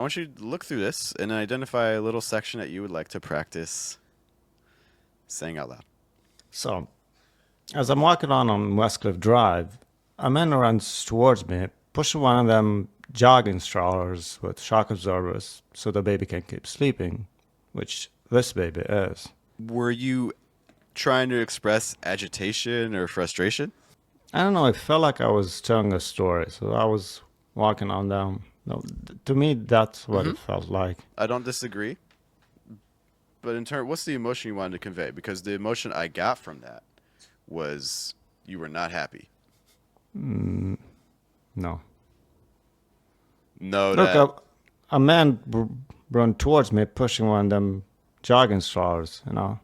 I want you to look through this and identify a little section that you would like to practice saying out loud. So, as I'm walking on Westcliff Drive, a man runs towards me, pushing one of them jogging strollers with shock absorbers so the baby can keep sleeping, which this baby is. Were you trying to express agitation or frustration? I don't know, it felt like I was telling a story, so I was walking on down. No, to me, that's what Mm-hmm. it felt like. I don't disagree. But in turn, what's the emotion you wanted to convey? Because the emotion I got from that was you were not happy. Mm, no. No, Look, that a man run towards me pushing one of them jogging strollers, you know.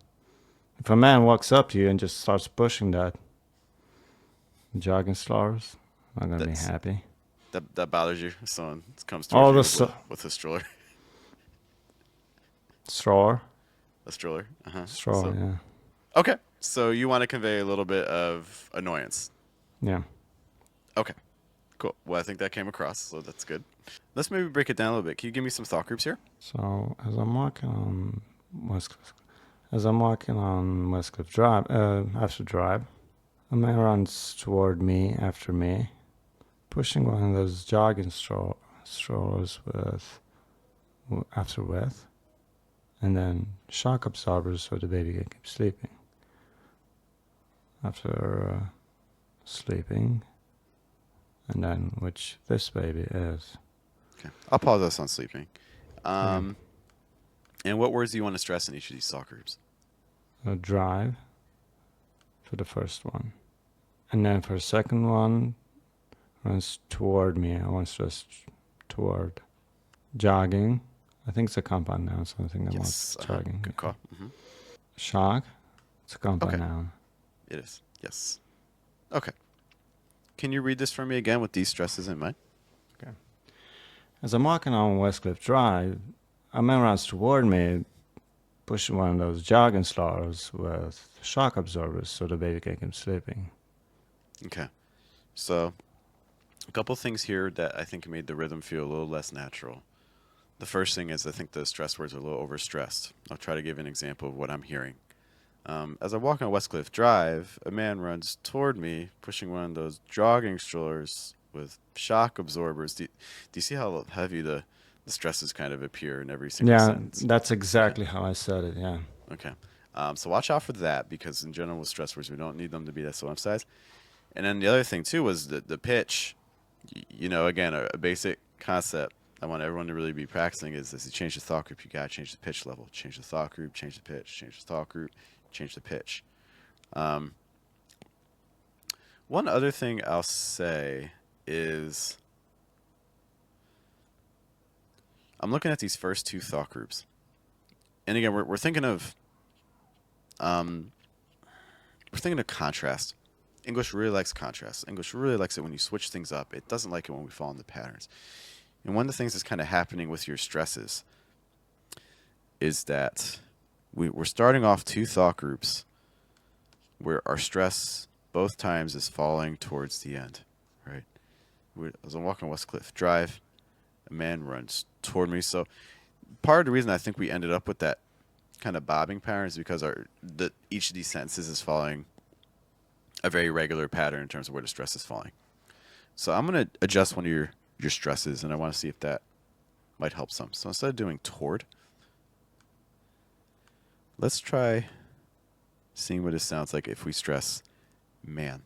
If a man walks up to you and just starts pushing that jogging strollers, I'm not gonna be that's happy. that bothers you. If someone comes towards All you the with a stroller, stroller, a stroller. Uh huh. stroller, So yeah, okay, so you want to convey a little bit of annoyance. yeah. Okay, cool. Well, I think that came across, so that's good. Let's maybe break it down a little bit. Can you give me some thought groups here? So as I'm walking on Westcliff Drive, after drive, a man runs toward me after me, pushing one of those jogging strollers with, and then shock absorbers so the baby can keep sleeping. After sleeping, and then which this baby is. Okay, I'll pause us on sleeping. Okay. Um, and what words do you want to stress in each of these thought groups? A drive for the first one, and then for the second one, runs toward me. I want to stress toward. Jogging. I think it's a compound noun, so I think I want Yes. jogging. Good call. Shock. It's a compound Okay, noun. it is. Yes. Okay. Can you read this for me again with these stresses in mind? Okay. As I'm walking on Westcliff Drive, a man runs toward me, pushing one of those jogging strollers with shock absorbers so the baby can keep sleeping. Okay. So, a couple things here that I think made the rhythm feel a little less natural. The first thing is I think the stress words are a little overstressed. I'll try to give an example of what I'm hearing. As I walk on Westcliff Drive, a man runs toward me, pushing one of those jogging strollers with shock absorbers. Do you see how heavy the stresses kind of appear in every single Yeah, sentence? that's Okay. exactly how I said it, yeah. Okay. So watch out for that because in general with stress words, we don't need them to be that so emphasized. And then the other thing too was the pitch. You know, again, a basic concept I want everyone to really be practicing is as you change the thought group, you gotta change the pitch level. Change the thought group, change the pitch, change the thought group, change the pitch. Um, One other thing I'll say is I'm looking at these first two thought groups, and again, we're thinking of um, we're thinking of contrast. English really likes contrast. English really likes it when you switch things up. It doesn't like it when we fall into patterns. And one of the things that's kind of happening with your stresses is that we're starting off two thought groups where our stress both times is falling towards the end, right? As I'm walking Westcliff Drive, a man runs toward me. So part of the reason I think we ended up with that kind of bobbing pattern is because each of these sentences is following a very regular pattern in terms of where the stress is falling. So I'm going to adjust one of your stresses, and I want to see if that might help some. So instead of doing toward, let's try seeing what it sounds like if we stress man.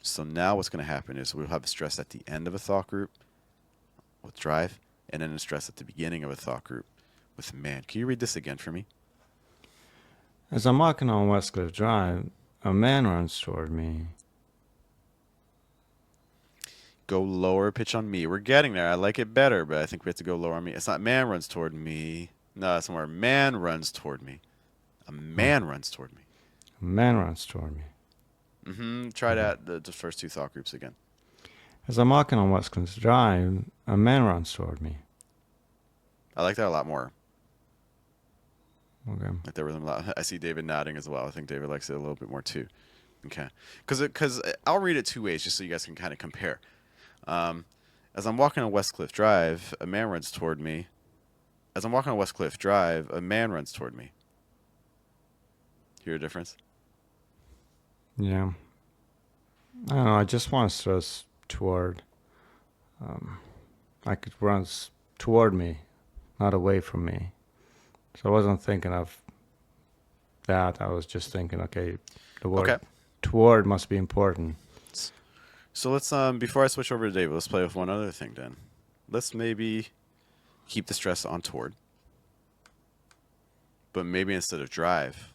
So now what's going to happen is we'll have a stress at the end of a thought group with drive, and then a stress at the beginning of a thought group with man. Can you read this again for me? As I'm walking on Westcliff Drive, a man runs toward me. Go lower pitch on me. We're getting there. I like it better, but I think we have to go lower on me. It's not man runs toward me. No, it's more man runs toward me. A Oh, man runs toward me. a man runs toward me. Try Okay. that, the first two thought groups again. As I'm walking on Westcliff Drive, a man runs toward me. I like that a lot more. Okay. Like that rhythm a lot. I see David nodding as well. I think David likes it a little bit more too. Okay. Because I'll read it two ways just so you guys can kind of compare. Um, As I'm walking on Westcliff Drive, a man runs toward me. As I'm walking on Westcliff Drive, a man runs toward me. Hear a difference? Yeah. I don't know. I just want to stress toward. Like it runs toward me, not away from me. So I wasn't thinking of that. I was just thinking, okay, the word Okay. toward must be important. So let's before I switch over to David, let's play with one other thing then. Let's maybe keep the stress on toward. But maybe instead of drive,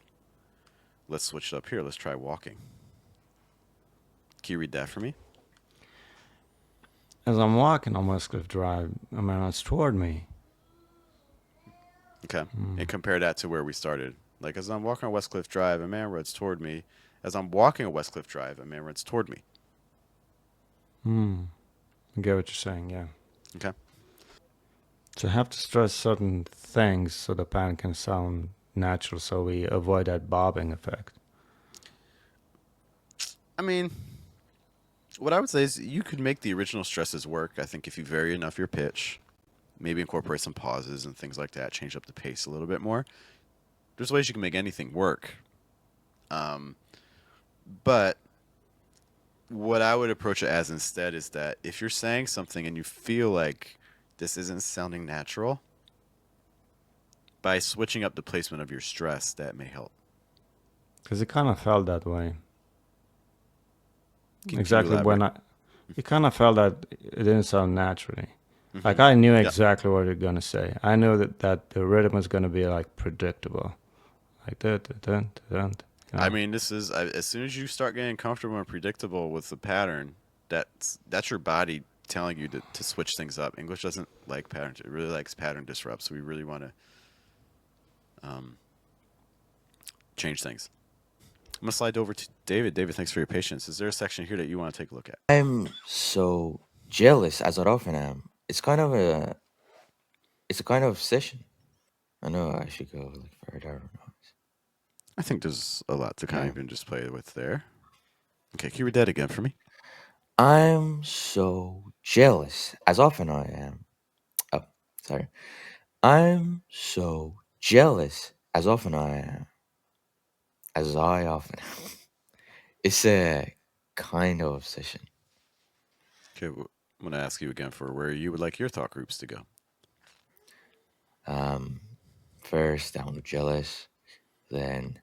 let's switch it up here. Let's try walking. Can you read that for me? As I'm walking on Westcliff Drive, a man runs toward me. Okay. And compare that to where we started. Like as I'm walking on Westcliff Drive, a man runs toward me. As I'm walking on Westcliff Drive, a man runs toward me. I get what you're saying, yeah. Okay. So I have to stress certain things so the pattern can sound natural so we avoid that bobbing effect. I mean, what I would say is you could make the original stresses work. I think if you vary enough your pitch, maybe incorporate some pauses and things like that, change up the pace a little bit more. There's ways you can make anything work. But what I would approach it as instead is that if you're saying something and you feel like this isn't sounding natural, by switching up the placement of your stress, that may help. Because it kind of felt that way. Can Exactly you when elaborate? it kind of felt that it didn't sound naturally. Mhm. Like I knew Yep. exactly what you're gonna say. I knew that the rhythm was gonna be like predictable, like dun dun dun dun. You I know? mean, this is as soon as you start getting comfortable and predictable with the pattern, that's your body telling you to switch things up. English doesn't like patterns; it really likes pattern disrupts. So we really want to change things. I'm gonna slide over to David. David, thanks for your patience. Is there a section here that you want to take a look at? I'm so jealous as I often am. It's a kind of obsession. I know I should go like further. I think there's a lot to kind Yeah. of even just play with there. Okay, can you read that again for me? I'm so jealous as often I am. Oh, sorry. I'm so jealous as often I am. As I often am. It's a kind of obsession. Okay, I'm gonna ask you again for where you would like your thought groups to go. First down to jealous, then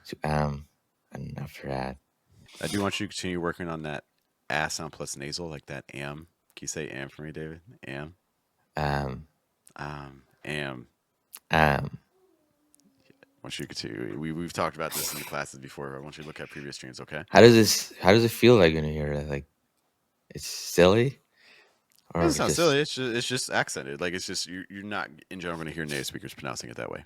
to am, and after that, I do want you to continue working on that a sound plus nasal, like that am. Can you say am for me, David? Am. um, Am. am. I want you to continue. We've talked about this in the classes before. I want you to look at previous streams, okay? How does it feel like when you hear it? Like it's silly, It or doesn't sound just silly. It's just accented. Like it's just you're not in general going to hear native speakers pronouncing it that way.